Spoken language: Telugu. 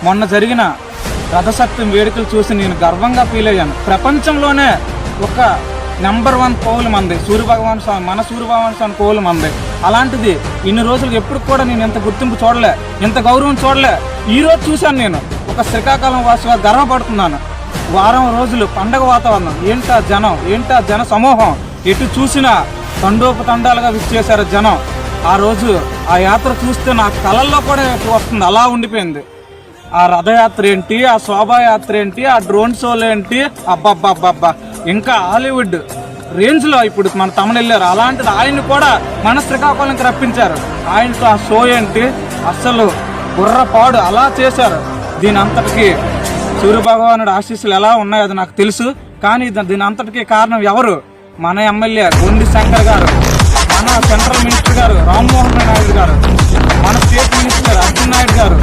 మొన్న జరిగిన రథసప్తమి వేడుకలు చూసి నేను గర్వంగా ఫీల్ అయ్యాను. ప్రపంచంలోనే ఒక నెంబర్ 1 పౌలు మంది సూర్యభగవాన్ స్వామి, మన సూర్యభగవాన్ స్వామి పౌలు మంది. అలాంటిది ఇన్ని రోజులు ఎప్పుడు కూడా నేను ఇంత గుర్తింపు చూడలే, ఇంత గౌరవం చూడలే. ఈ రోజు చూశాను. నేను ఒక శ్రీకాకుళం వాసిగా గర్వపడుతున్నాను. వారం రోజులు పండగ వాతావరణం, ఏంటా జనం, ఏంటా జన సమూహం, ఎటు చూసినా తండోపతండాలుగా విచ్చేశారు జనం. ఆ రోజు ఆ యాత్ర చూస్తే నా కళల్లో కూడా వస్తుంది, అలా ఉండిపోయింది. ఆ రథయాత్ర ఏంటి, ఆ శోభాయాత్ర ఏంటి, ఆ డ్రోన్ షోలు ఏంటి, అబ్బబ్బబ్బబ్బా, ఇంకా హాలీవుడ్ రేంజ్ లో ఇప్పుడు మన తమిళ వెళ్ళారు. అలాంటిది ఆయన్ని కూడా మన శ్రీకాకుళంకి రప్పించారు. ఆయనతో ఆ షో ఏంటి, అస్సలు బుర్రపాడు అలా చేశారు. దీని అంతటికి సూర్యభగవానుడు ఆశీస్సులు ఎలా ఉన్నాయో అది నాకు తెలుసు. కానీ దీని అంతటికి కారణం ఎవరు? మన ఎమ్మెల్యే గొండి శంకర్ గారు, మన సెంట్రల్ మినిస్టర్ గారు రామ్మోహన్ నాయుడు గారు, మన స్టేట్ మినిస్టర్ అర్జున్ నాయుడు గారు,